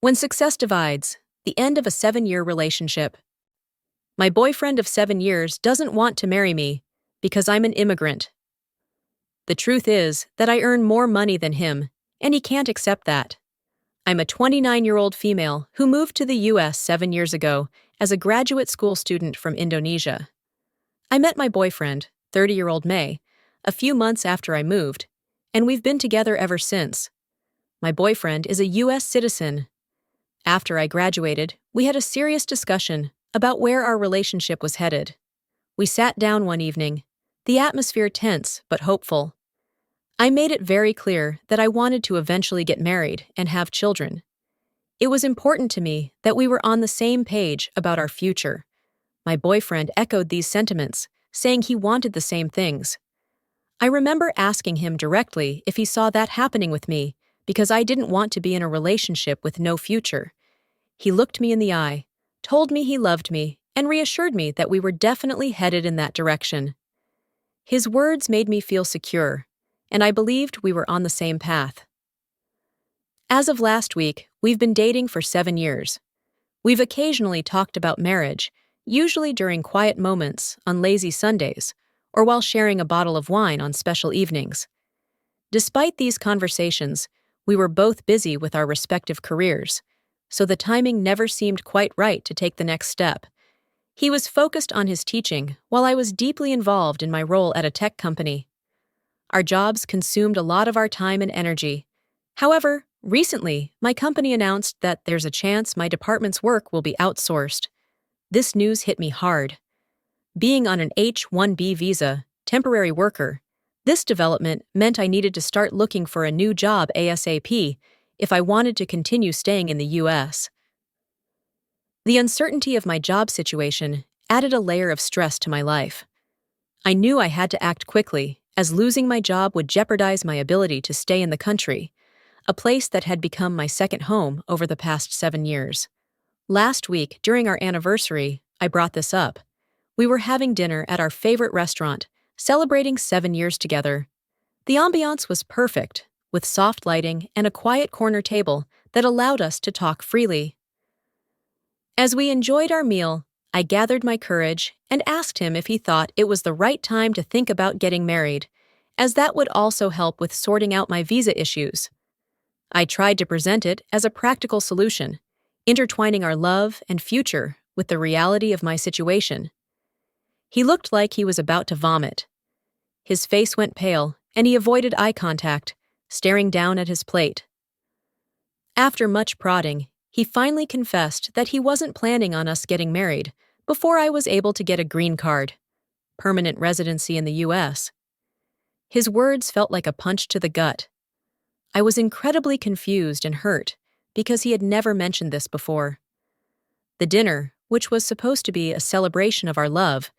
When success divides, the end of a 7-year relationship. My boyfriend of 7 years doesn't want to marry me because I'm an immigrant. The truth is that I earn more money than him, and he can't accept that. I'm a 29-year-old female who moved to the US 7 years ago as a graduate school student from Indonesia. I met my boyfriend, 30-year-old May, a few months after I moved, and we've been together ever since. My boyfriend is a US citizen. After I graduated, we had a serious discussion about where our relationship was headed. We sat down one evening, the atmosphere tense but hopeful. I made it very clear that I wanted to eventually get married and have children. It was important to me that we were on the same page about our future. My boyfriend echoed these sentiments, saying he wanted the same things. I remember asking him directly if he saw that happening with me, because I didn't want to be in a relationship with no future. He looked me in the eye, told me he loved me, and reassured me that we were definitely headed in that direction. His words made me feel secure, and I believed we were on the same path. As of last week, we've been dating for 7 years. We've occasionally talked about marriage, usually during quiet moments on lazy Sundays, or while sharing a bottle of wine on special evenings. Despite these conversations, we were both busy with our respective careers, so the timing never seemed quite right to take the next step. He was focused on his teaching, while I was deeply involved in my role at a tech company. Our jobs consumed a lot of our time and energy. However, recently, my company announced that there's a chance my department's work will be outsourced. This news hit me hard. Being on an H-1B visa, temporary worker, this development meant I needed to start looking for a new job ASAP if I wanted to continue staying in the US. The uncertainty of my job situation added a layer of stress to my life. I knew I had to act quickly, as losing my job would jeopardize my ability to stay in the country, a place that had become my second home over the past 7 years. Last week, during our anniversary, I brought this up. We were having dinner at our favorite restaurant, celebrating 7 years together. The ambiance was perfect, with soft lighting and a quiet corner table that allowed us to talk freely. As we enjoyed our meal, I gathered my courage and asked him if he thought it was the right time to think about getting married, as that would also help with sorting out my visa issues. I tried to present it as a practical solution, intertwining our love and future with the reality of my situation. He looked like he was about to vomit. His face went pale, and he avoided eye contact, staring down at his plate. After much prodding, he finally confessed that he wasn't planning on us getting married before I was able to get a green card, permanent residency in the US. His words felt like a punch to the gut. I was incredibly confused and hurt because he had never mentioned this before. The dinner, which was supposed to be a celebration of our love,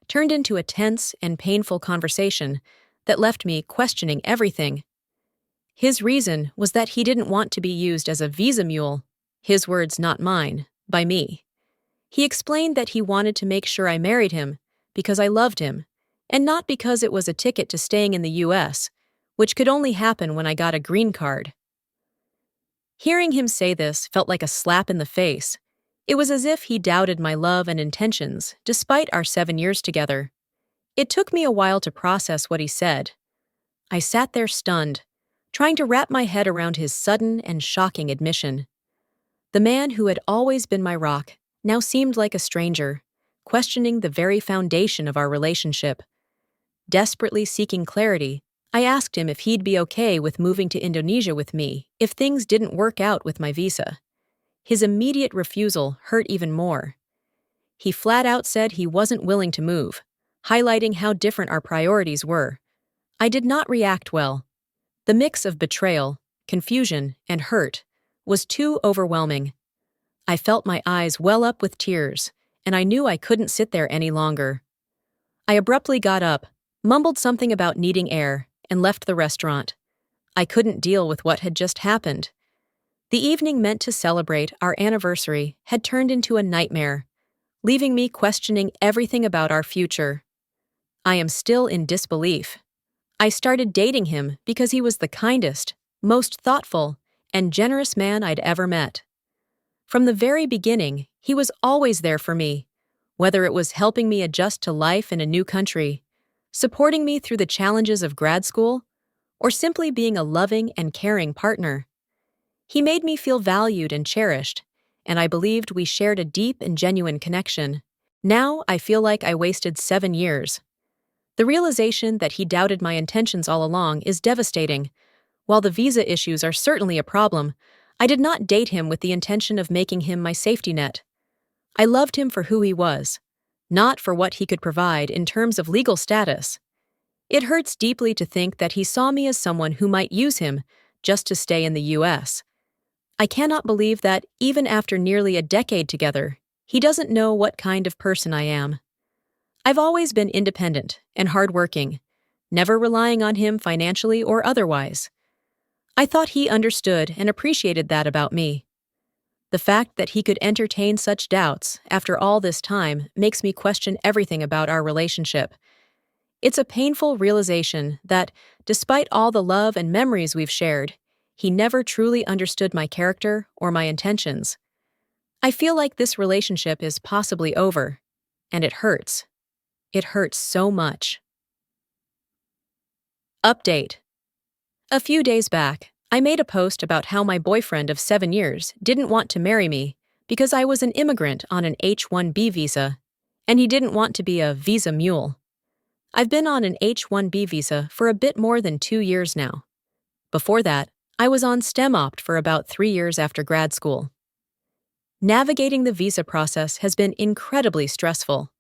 turned into a tense and painful conversation that left me questioning everything. His reason was that he didn't want to be used as a visa mule, his words not mine, by me. He explained that he wanted to make sure I married him because I loved him, and not because it was a ticket to staying in the US, which could only happen when I got a green card. Hearing him say this felt like a slap in the face. It was as if he doubted my love and intentions, despite our 7 years together. It took me a while to process what he said. I sat there stunned, trying to wrap my head around his sudden and shocking admission. The man who had always been my rock now seemed like a stranger, questioning the very foundation of our relationship. Desperately seeking clarity, I asked him if he'd be okay with moving to Indonesia with me if things didn't work out with my visa. His immediate refusal hurt even more. He flat out said he wasn't willing to move, highlighting how different our priorities were. I did not react well. The mix of betrayal, confusion, and hurt was too overwhelming. I felt my eyes well up with tears, and I knew I couldn't sit there any longer. I abruptly got up, mumbled something about needing air, and left the restaurant. I couldn't deal with what had just happened. The evening meant to celebrate our anniversary had turned into a nightmare, leaving me questioning everything about our future. I am still in disbelief. I started dating him because he was the kindest, most thoughtful, and generous man I'd ever met. From the very beginning, he was always there for me, whether it was helping me adjust to life in a new country, supporting me through the challenges of grad school, or simply being a loving and caring partner. He made me feel valued and cherished, and I believed we shared a deep and genuine connection. Now I feel like I wasted 7 years. The realization that he doubted my intentions all along is devastating. While the visa issues are certainly a problem, I did not date him with the intention of making him my safety net. I loved him for who he was, not for what he could provide in terms of legal status. It hurts deeply to think that he saw me as someone who might use him just to stay in the US. I cannot believe that, even after nearly a decade together, he doesn't know what kind of person I am. I've always been independent and hardworking, never relying on him financially or otherwise. I thought he understood and appreciated that about me. The fact that he could entertain such doubts after all this time makes me question everything about our relationship. It's a painful realization that, despite all the love and memories we've shared, he never truly understood my character or my intentions. I feel like this relationship is possibly over, and it hurts. It hurts so much. Update. A few days back, I made a post about how my boyfriend of 7 years didn't want to marry me because I was an immigrant on an H-1B visa, and he didn't want to be a visa mule. I've been on an H-1B visa for a bit more than 2 years now. Before that, I was on STEM Opt for about 3 years after grad school. Navigating the visa process has been incredibly stressful.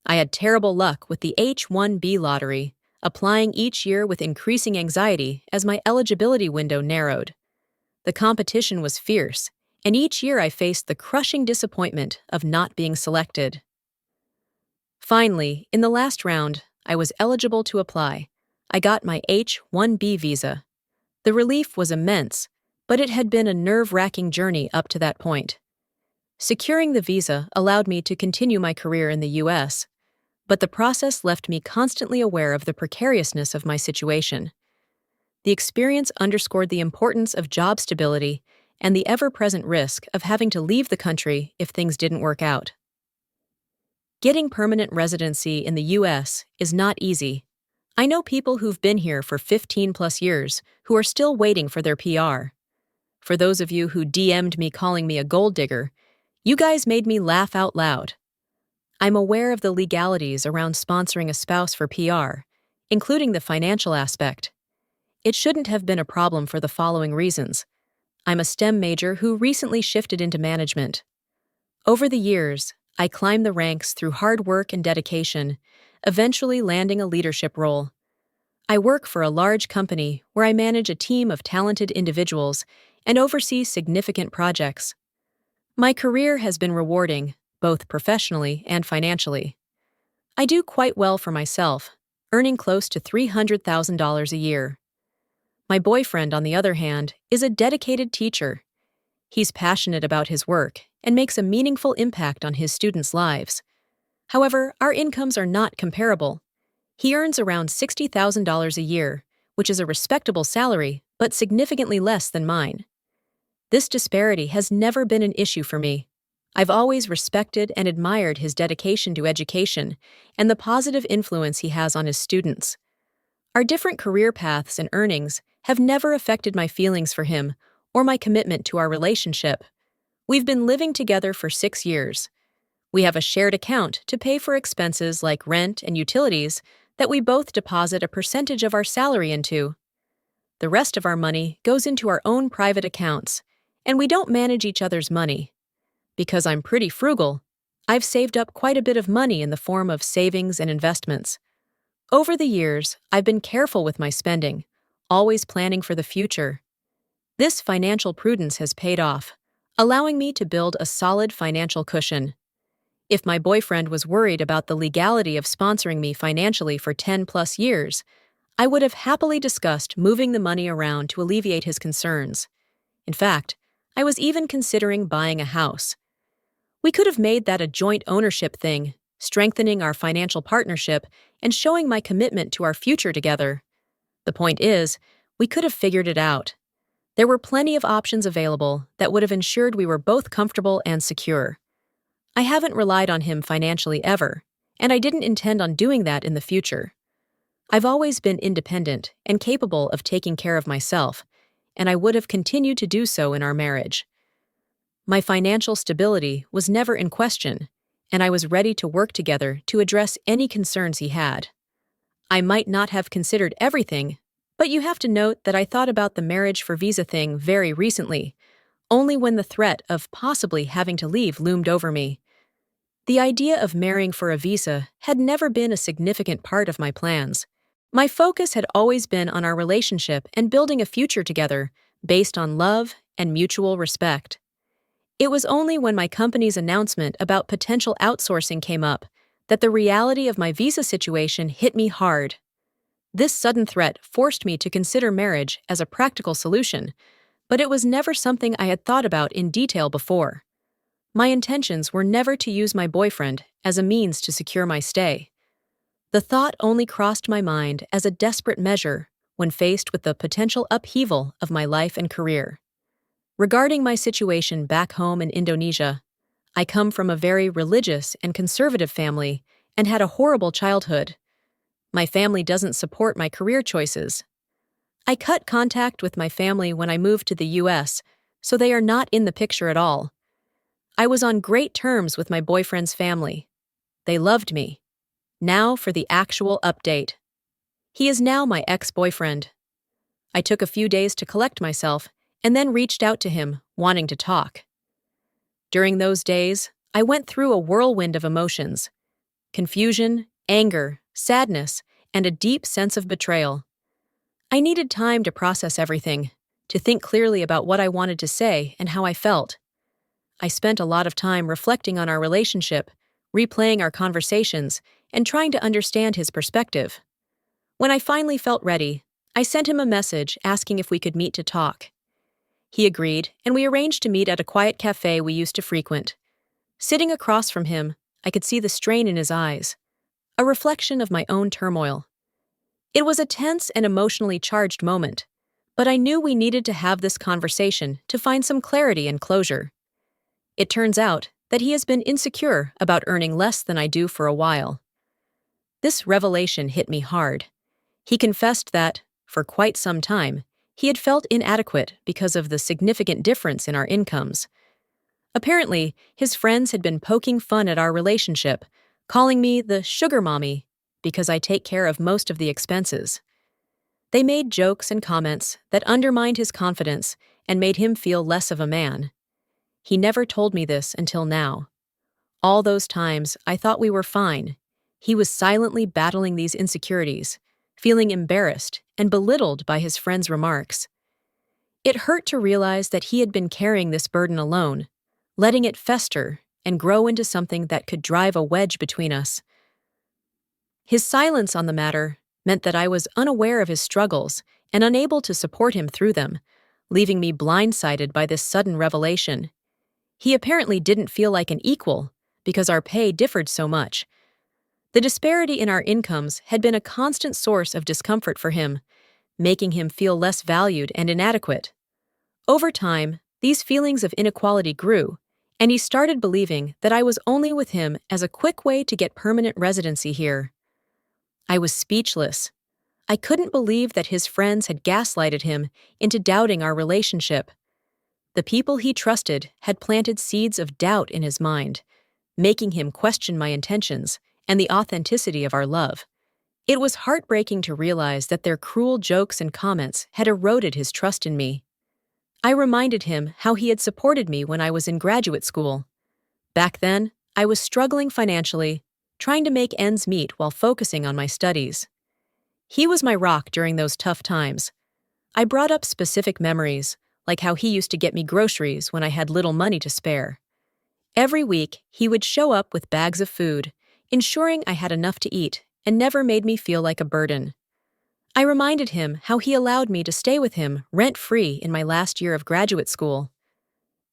I had terrible luck with the H-1B lottery, applying each year with increasing anxiety as my eligibility window narrowed. The competition was fierce, and each year I faced the crushing disappointment of not being selected. Finally, in the last round, I was eligible to apply. I got my H-1B visa. The relief was immense, but it had been a nerve-wracking journey up to that point. Securing the visa allowed me to continue my career in the U.S., but the process left me constantly aware of the precariousness of my situation. The experience underscored the importance of job stability and the ever-present risk of having to leave the country if things didn't work out. Getting permanent residency in the U.S. is not easy. I know people who've been here for 15+ years who are still waiting for their PR. For those of you who DM'd me calling me a gold digger, you guys made me laugh out loud. I'm aware of the legalities around sponsoring a spouse for PR, including the financial aspect. It shouldn't have been a problem for the following reasons. I'm a STEM major who recently shifted into management. Over the years, I climbed the ranks through hard work and dedication, eventually landing a leadership role. I work for a large company where I manage a team of talented individuals and oversee significant projects. My career has been rewarding, both professionally and financially. I do quite well for myself, earning close to $300,000 a year. My boyfriend, on the other hand, is a dedicated teacher. He's passionate about his work and makes a meaningful impact on his students' lives. However, our incomes are not comparable. He earns around $60,000 a year, which is a respectable salary, but significantly less than mine. This disparity has never been an issue for me. I've always respected and admired his dedication to education and the positive influence he has on his students. Our different career paths and earnings have never affected my feelings for him or my commitment to our relationship. We've been living together for 6 years. We have a shared account to pay for expenses like rent and utilities that we both deposit a percentage of our salary into. The rest of our money goes into our own private accounts, and we don't manage each other's money. Because I'm pretty frugal, I've saved up quite a bit of money in the form of savings and investments. Over the years, I've been careful with my spending, always planning for the future. This financial prudence has paid off, allowing me to build a solid financial cushion. If my boyfriend was worried about the legality of sponsoring me financially for 10+ years, I would have happily discussed moving the money around to alleviate his concerns. In fact, I was even considering buying a house. We could have made that a joint ownership thing, strengthening our financial partnership and showing my commitment to our future together. The point is, we could have figured it out. There were plenty of options available that would have ensured we were both comfortable and secure. I haven't relied on him financially ever, and I didn't intend on doing that in the future. I've always been independent and capable of taking care of myself, and I would have continued to do so in our marriage. My financial stability was never in question, and I was ready to work together to address any concerns he had. I might not have considered everything, but you have to note that I thought about the marriage for visa thing very recently, only when the threat of possibly having to leave loomed over me. The idea of marrying for a visa had never been a significant part of my plans. My focus had always been on our relationship and building a future together based on love and mutual respect. It was only when my company's announcement about potential outsourcing came up that the reality of my visa situation hit me hard. This sudden threat forced me to consider marriage as a practical solution, but it was never something I had thought about in detail before. My intentions were never to use my boyfriend as a means to secure my stay. The thought only crossed my mind as a desperate measure when faced with the potential upheaval of my life and career. Regarding my situation back home in Indonesia, I come from a very religious and conservative family and had a horrible childhood. My family doesn't support my career choices. I cut contact with my family when I moved to the US, so they are not in the picture at all. I was on great terms with my boyfriend's family. They loved me. Now for the actual update. He is now my ex-boyfriend. I took a few days to collect myself and then reached out to him, wanting to talk. During those days, I went through a whirlwind of emotions: confusion, anger, sadness, and a deep sense of betrayal. I needed time to process everything, to think clearly about what I wanted to say and how I felt. I spent a lot of time reflecting on our relationship, replaying our conversations, and trying to understand his perspective. When I finally felt ready, I sent him a message asking if we could meet to talk. He agreed, and we arranged to meet at a quiet cafe we used to frequent. Sitting across from him, I could see the strain in his eyes, a reflection of my own turmoil. It was a tense and emotionally charged moment, but I knew we needed to have this conversation to find some clarity and closure. It turns out that he has been insecure about earning less than I do for a while. This revelation hit me hard. He confessed that, for quite some time, he had felt inadequate because of the significant difference in our incomes. Apparently, his friends had been poking fun at our relationship, calling me the sugar mommy because I take care of most of the expenses. They made jokes and comments that undermined his confidence and made him feel less of a man. He never told me this until now. All those times, I thought we were fine. He was silently battling these insecurities, feeling embarrassed and belittled by his friends' remarks. It hurt to realize that he had been carrying this burden alone, letting it fester and grow into something that could drive a wedge between us. His silence on the matter meant that I was unaware of his struggles and unable to support him through them, leaving me blindsided by this sudden revelation. He apparently didn't feel like an equal because our pay differed so much. The disparity in our incomes had been a constant source of discomfort for him, making him feel less valued and inadequate. Over time, these feelings of inequality grew, and he started believing that I was only with him as a quick way to get permanent residency here. I was speechless. I couldn't believe that his friends had gaslighted him into doubting our relationship. The people he trusted had planted seeds of doubt in his mind, making him question my intentions and the authenticity of our love. It was heartbreaking to realize that their cruel jokes and comments had eroded his trust in me. I reminded him how he had supported me when I was in graduate school. Back then, I was struggling financially, trying to make ends meet while focusing on my studies. He was my rock during those tough times. I brought up specific memories, like how he used to get me groceries when I had little money to spare. Every week, he would show up with bags of food, ensuring I had enough to eat, and never made me feel like a burden. I reminded him how he allowed me to stay with him rent-free in my last year of graduate school.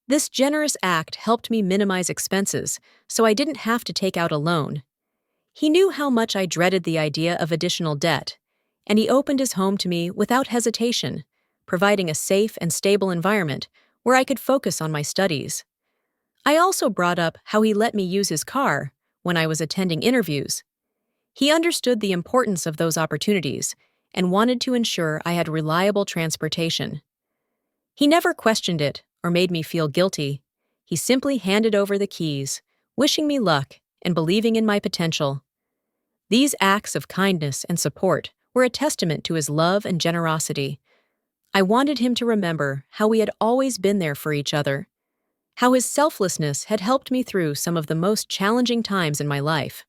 This generous act helped me minimize expenses, so I didn't have to take out a loan. He knew how much I dreaded the idea of additional debt, and he opened his home to me without hesitation, providing a safe and stable environment where I could focus on my studies. I also brought up how he let me use his car when I was attending interviews. He understood the importance of those opportunities and wanted to ensure I had reliable transportation. He never questioned it or made me feel guilty. He simply handed over the keys, wishing me luck and believing in my potential. These acts of kindness and support were a testament to his love and generosity. I wanted him to remember how we had always been there for each other, how his selflessness had helped me through some of the most challenging times in my life.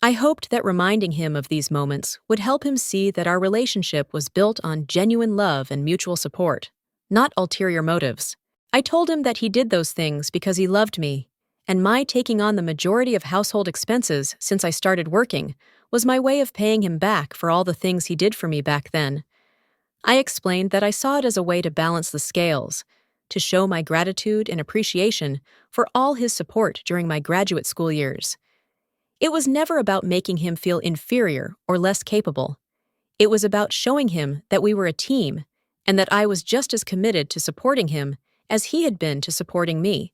I hoped that reminding him of these moments would help him see that our relationship was built on genuine love and mutual support, not ulterior motives. I told him that he did those things because he loved me, and my taking on the majority of household expenses since I started working was my way of paying him back for all the things he did for me back then. I explained that I saw it as a way to balance the scales, to show my gratitude and appreciation for all his support during my graduate school years. It was never about making him feel inferior or less capable. It was about showing him that we were a team and that I was just as committed to supporting him as he had been to supporting me.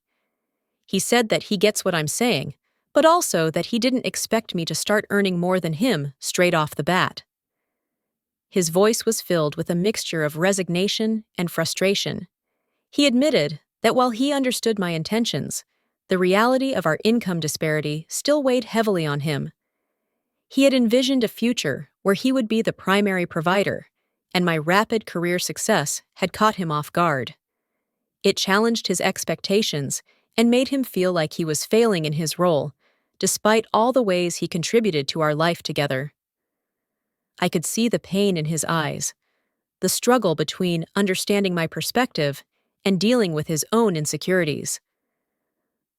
He said that he gets what I'm saying, but also that he didn't expect me to start earning more than him straight off the bat. His voice was filled with a mixture of resignation and frustration. He admitted that while he understood my intentions, the reality of our income disparity still weighed heavily on him. He had envisioned a future where he would be the primary provider, and my rapid career success had caught him off guard. It challenged his expectations and made him feel like he was failing in his role, despite all the ways he contributed to our life together. I could see the pain in his eyes, the struggle between understanding my perspective and dealing with his own insecurities.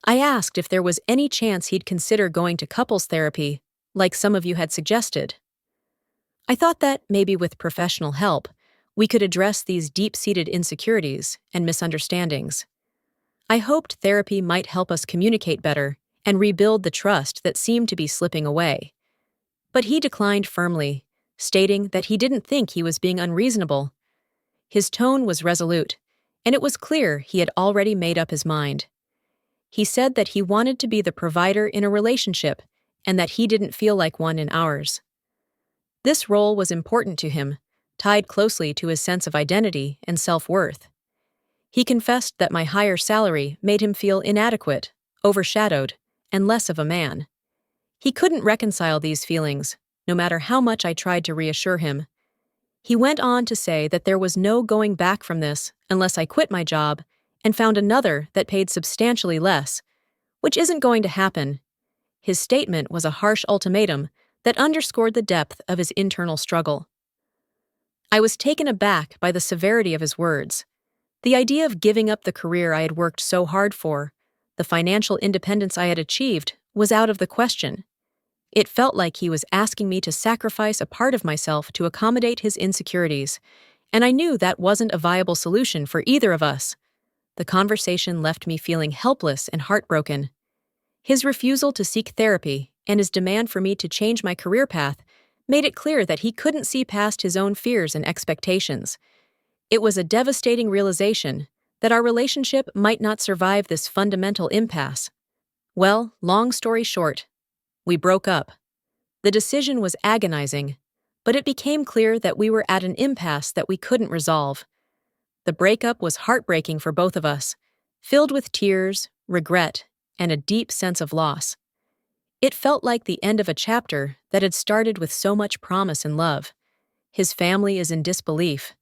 I asked if there was any chance he'd consider going to couples therapy, like some of you had suggested. I thought that maybe with professional help, we could address these deep-seated insecurities and misunderstandings. I hoped therapy might help us communicate better and rebuild the trust that seemed to be slipping away. But he declined firmly, stating that he didn't think he was being unreasonable. His tone was resolute, and it was clear he had already made up his mind. He said that he wanted to be the provider in a relationship and that he didn't feel like one in ours. This role was important to him, tied closely to his sense of identity and self-worth. He confessed that my higher salary made him feel inadequate, overshadowed, and less of a man. He couldn't reconcile these feelings, no matter how much I tried to reassure him. He went on to say that there was no going back from this unless I quit my job and found another that paid substantially less, which isn't going to happen. His statement was a harsh ultimatum that underscored the depth of his internal struggle. I was taken aback by the severity of his words. The idea of giving up the career I had worked so hard for, the financial independence I had achieved, was out of the question. It felt like he was asking me to sacrifice a part of myself to accommodate his insecurities, and I knew that wasn't a viable solution for either of us. The conversation left me feeling helpless and heartbroken. His refusal to seek therapy and his demand for me to change my career path made it clear that he couldn't see past his own fears and expectations. It was a devastating realization that our relationship might not survive this fundamental impasse. Well, long story short, we broke up. The decision was agonizing, but it became clear that we were at an impasse that we couldn't resolve. The breakup was heartbreaking for both of us, filled with tears, regret, and a deep sense of loss. It felt like the end of a chapter that had started with so much promise and love. His family is in disbelief.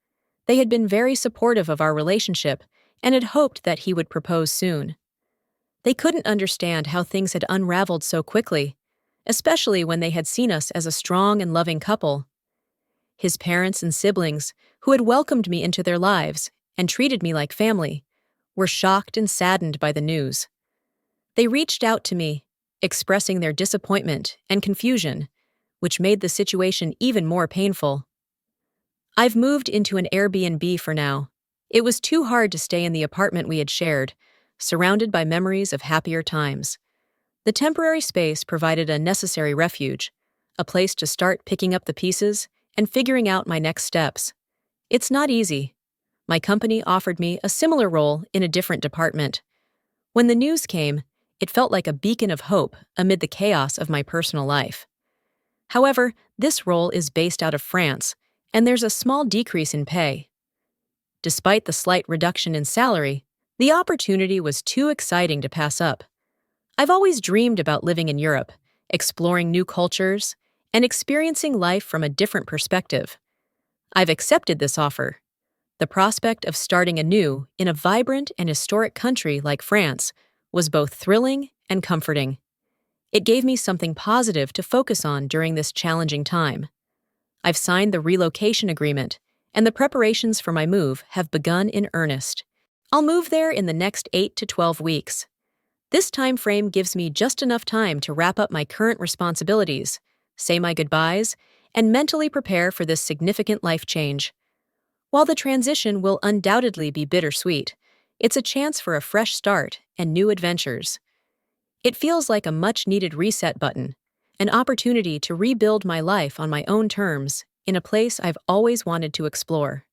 They had been very supportive of our relationship and had hoped that he would propose soon. They couldn't understand how things had unraveled so quickly, especially when they had seen us as a strong and loving couple. His parents and siblings, who had welcomed me into their lives and treated me like family, were shocked and saddened by the news. They reached out to me, expressing their disappointment and confusion, which made the situation even more painful. I've moved into an Airbnb for now. It was too hard to stay in the apartment we had shared, surrounded by memories of happier times. The temporary space provided a necessary refuge, a place to start picking up the pieces and figuring out my next steps. It's not easy. My company offered me a similar role in a different department. When the news came, it felt like a beacon of hope amid the chaos of my personal life. However, this role is based out of France, and there's a small decrease in pay. Despite the slight reduction in salary, the opportunity was too exciting to pass up. I've always dreamed about living in Europe, exploring new cultures, and experiencing life from a different perspective. I've accepted this offer. The prospect of starting anew in a vibrant and historic country like France was both thrilling and comforting. It gave me something positive to focus on during this challenging time. I've signed the relocation agreement, and the preparations for my move have begun in earnest. I'll move there in the next 8 to 12 weeks. This time frame gives me just enough time to wrap up my current responsibilities, say my goodbyes, and mentally prepare for this significant life change. While the transition will undoubtedly be bittersweet, it's a chance for a fresh start and new adventures. It feels like a much-needed reset button, an opportunity to rebuild my life on my own terms in a place I've always wanted to explore.